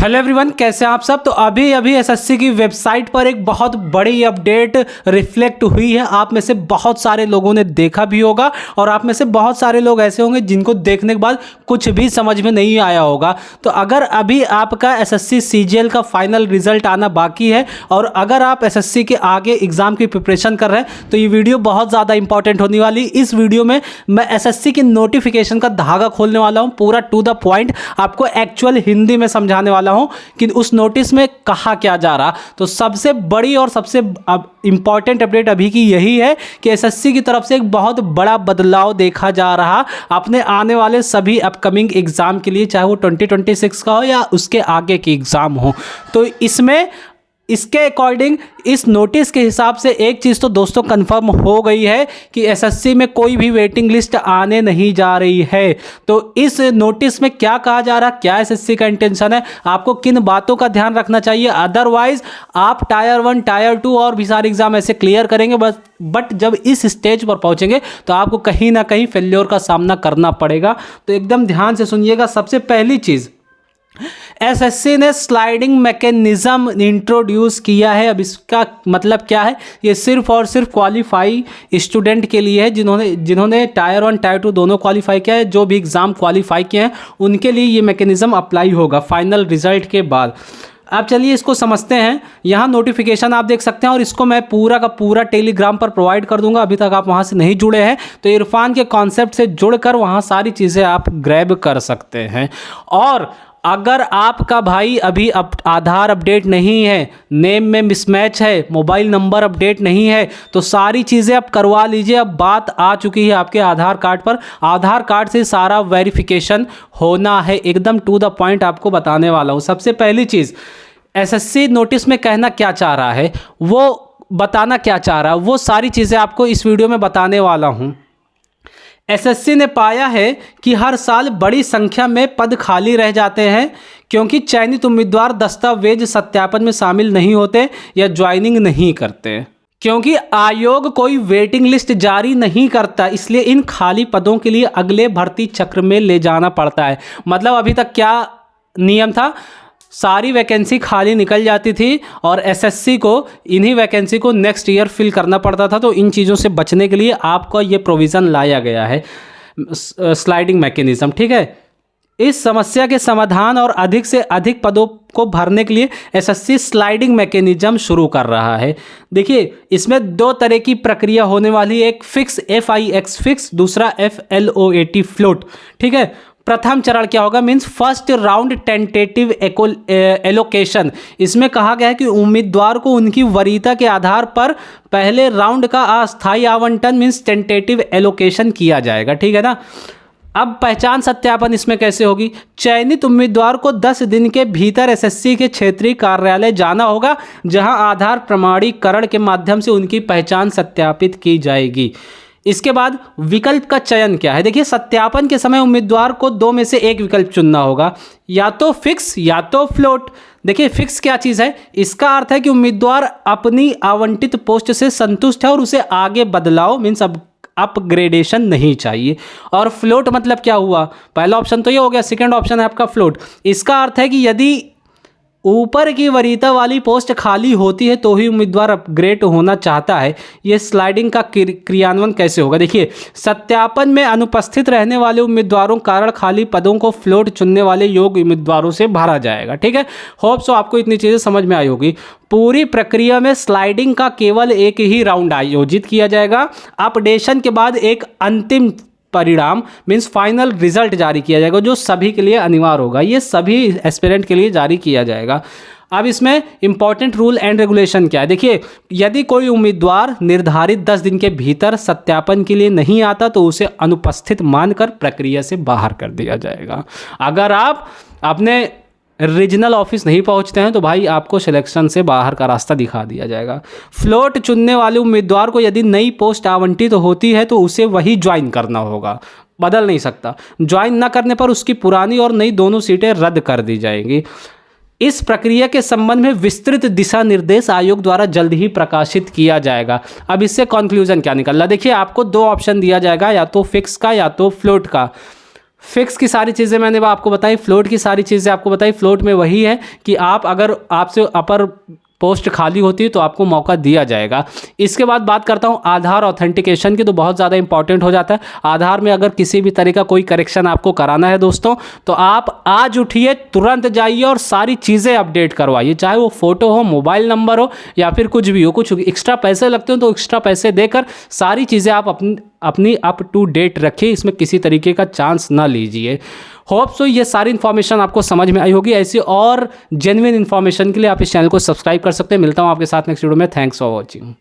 Hello everyone, कैसे हैं आप सब। तो अभी एसएससी की वेबसाइट पर एक बहुत बड़ी अपडेट रिफ्लेक्ट हुई है। आप में से बहुत सारे लोगों ने देखा भी होगा और आप में से बहुत सारे लोग ऐसे होंगे जिनको देखने के बाद कुछ भी समझ में नहीं आया होगा। तो अगर अभी आपका एसएससी सीजीएल का फाइनल रिजल्ट आना बाकी है और अगर आप एसएससी के आगे एग्जाम की प्रिपरेशन कर रहे हैं तो ये वीडियो बहुत ज़्यादा इंपॉर्टेंट होने वाली। इस वीडियो में मैं एसएससी की नोटिफिकेशन का धागा खोलने वाला हूँ, पूरा टू द पॉइंट आपको एक्चुअल हिंदी में समझाने वाला हूं कि उस नोटिस में कहा क्या जा रहा। तो सबसे बड़ी और सबसे इंपॉर्टेंट अपडेट अभी की यही है कि एसएससी की तरफ से एक बहुत बड़ा बदलाव देखा जा रहा अपने आने वाले सभी अपकमिंग एग्जाम के लिए, चाहे वो 2026 का हो या उसके आगे की एग्जाम हो। तो इसके अकॉर्डिंग इस नोटिस के हिसाब से एक चीज़ तो दोस्तों कंफर्म हो गई है कि एसएससी में कोई भी वेटिंग लिस्ट आने नहीं जा रही है। तो इस नोटिस में क्या कहा जा रहा, क्या एसएससी का इंटेंशन है, आपको किन बातों का ध्यान रखना चाहिए। अदरवाइज आप टायर 1 टायर 2 और भी सारे एग्जाम ऐसे क्लियर करेंगे बट जब इस स्टेज पर पहुंचेंगे तो आपको कहीं ना कहीं फेल्योर का सामना करना पड़ेगा। तो एकदम ध्यान से सुनिएगा। सबसे पहली चीज़, एसएससी ने स्लाइडिंग मैकेनिज्म इंट्रोड्यूस किया है। अब इसका मतलब क्या है, ये सिर्फ और सिर्फ क्वालिफाई स्टूडेंट के लिए है जिन्होंने टायर 1 टायर 2 दोनों क्वालिफाई किया है। जो भी एग्ज़ाम क्वालिफाई किए हैं उनके लिए ये मैकेनिज्म अप्लाई होगा फाइनल रिजल्ट के बाद। अब चलिए इसको समझते हैं। यहाँ नोटिफिकेशन आप देख सकते हैं और इसको मैं पूरा का पूरा टेलीग्राम पर प्रोवाइड कर दूंगा। अभी तक आप वहाँ से नहीं जुड़े हैं तो इरफान के कॉन्सेप्ट से जुड़कर वहाँ सारी चीज़ें आप ग्रैब कर सकते हैं। और अगर आपका भाई अभी आधार अपडेट नहीं है, नेम में मिसमैच है, मोबाइल नंबर अपडेट नहीं है, तो सारी चीज़ें आप करवा लीजिए। अब बात आ चुकी है आपके आधार कार्ड पर। आधार कार्ड से सारा वेरिफिकेशन होना है। एकदम टू द पॉइंट आपको बताने वाला हूँ। सबसे पहली चीज़, एसएससी नोटिस में कहना क्या चाह रहा है, वो बताना क्या चाह रहा है, वो सारी चीज़ें आपको इस वीडियो में बताने वाला हूँ। एसएससी ने पाया है कि हर साल बड़ी संख्या में पद खाली रह जाते हैं क्योंकि चयनित उम्मीदवार दस्तावेज सत्यापन में शामिल नहीं होते या ज्वाइनिंग नहीं करते। क्योंकि आयोग कोई वेटिंग लिस्ट जारी नहीं करता, इसलिए इन खाली पदों के लिए अगले भर्ती चक्र में ले जाना पड़ता है। मतलब अभी तक क्या नियम था, सारी वैकेंसी खाली निकल जाती थी और एसएससी को इन्हीं वैकेंसी को नेक्स्ट ईयर फिल करना पड़ता था। तो इन चीज़ों से बचने के लिए आपको ये प्रोविज़न लाया गया है, स्लाइडिंग मैकेनिज्म। ठीक है, इस समस्या के समाधान और अधिक से अधिक पदों को भरने के लिए एसएससी स्लाइडिंग मैकेनिज्म शुरू कर रहा है। देखिए, इसमें दो तरह की प्रक्रिया होने वाली है, एक फिक्स FIX फिक्स, दूसरा FLOAT फ्लोट। ठीक है, प्रथम चरण क्या होगा, means first round tentative allocation. इसमें कहा गया है कि उम्मीदवार को उनकी वरीयता के आधार पर पहले राउंड का अस्थायी आवंटन मीन्स टेंटेटिव एलोकेशन किया जाएगा। ठीक है ना। अब पहचान सत्यापन इसमें कैसे होगी, चयनित उम्मीदवार को 10 दिन के भीतर एसएससी के क्षेत्रीय कार्यालय जाना होगा जहां आधार प्रमाणीकरण के माध्यम से उनकी पहचान सत्यापित की जाएगी। इसके बाद विकल्प का चयन क्या है, देखिए सत्यापन के समय उम्मीदवार को 2 में से एक विकल्प चुनना होगा, या तो फिक्स या तो फ्लोट। देखिए फिक्स क्या चीज़ है, इसका अर्थ है कि उम्मीदवार अपनी आवंटित पोस्ट से संतुष्ट है और उसे आगे बदलाव मीन्स अपग्रेडेशन नहीं चाहिए। और फ्लोट मतलब क्या हुआ, पहला ऑप्शन तो ये हो गया, सेकंड ऑप्शन है आपका फ्लोट। इसका अर्थ है कि यदि ऊपर की वरीयता वाली पोस्ट खाली होती है तो ही उम्मीदवार अपग्रेड होना चाहता है। ये स्लाइडिंग का क्रियान्वयन कैसे होगा, देखिए सत्यापन में अनुपस्थित रहने वाले उम्मीदवारों कारण खाली पदों को फ्लोट चुनने वाले योग्य उम्मीदवारों से भरा जाएगा। ठीक है, होप सो आपको इतनी चीज़ें समझ में आई होगी। पूरी प्रक्रिया में स्लाइडिंग का केवल एक ही राउंड आयोजित किया जाएगा। अपडेशन के बाद एक अंतिम परिणाम मीन्स फाइनल रिजल्ट जारी किया जाएगा जो सभी के लिए अनिवार्य होगा। ये सभी एस्पिरेंट के लिए जारी किया जाएगा। अब इसमें इंपॉर्टेंट रूल एंड रेगुलेशन क्या है, देखिए यदि कोई उम्मीदवार निर्धारित 10 दिन के भीतर सत्यापन के लिए नहीं आता तो उसे अनुपस्थित मानकर प्रक्रिया से बाहर कर दिया जाएगा। अगर आप अपने रीजनल ऑफिस नहीं पहुंचते हैं तो भाई आपको सिलेक्शन से बाहर का रास्ता दिखा दिया जाएगा। फ्लोट चुनने वाले उम्मीदवार को यदि नई पोस्ट आवंटित होती है तो उसे वही ज्वाइन करना होगा, बदल नहीं सकता। ज्वाइन न करने पर उसकी पुरानी और नई दोनों सीटें रद्द कर दी जाएंगी। इस प्रक्रिया के संबंध में विस्तृत दिशा निर्देश आयोग द्वारा जल्द ही प्रकाशित किया जाएगा। अब इससे कंक्लूजन क्या निकल रहा, देखिए आपको 2 ऑप्शन दिया जाएगा, या तो फिक्स का या तो फ्लोट का। फिक्स की सारी चीज़ें मैंने आपको बताई, फ्लोट की सारी चीज़ें आपको बताई। फ्लोट में वही है कि आप अगर आपसे अपर पोस्ट खाली होती है तो आपको मौका दिया जाएगा। इसके बाद बात करता हूँ आधार ऑथेंटिकेशन की, तो बहुत ज़्यादा इंपॉर्टेंट हो जाता है। आधार में अगर किसी भी तरह का कोई करेक्शन आपको कराना है दोस्तों, तो आप आज उठिए, तुरंत जाइए और सारी चीज़ें अपडेट करवाइए, चाहे वो फ़ोटो हो, मोबाइल नंबर हो या फिर कुछ भी हो। कुछ एक्स्ट्रा पैसे लगते हो तो एक्स्ट्रा पैसे देकर सारी चीज़ें आप अपनी अप टू डेट रखिए, इसमें किसी तरीके का चांस ना लीजिए। होप सो ये सारी इन्फॉर्मेशन आपको समझ में आई होगी। ऐसी और जेन्युइन इन्फॉर्मेशन के लिए आप इस चैनल को सब्सक्राइब कर सकते हैं। मिलता हूँ आपके साथ नेक्स्ट वीडियो में। Thanks for watching.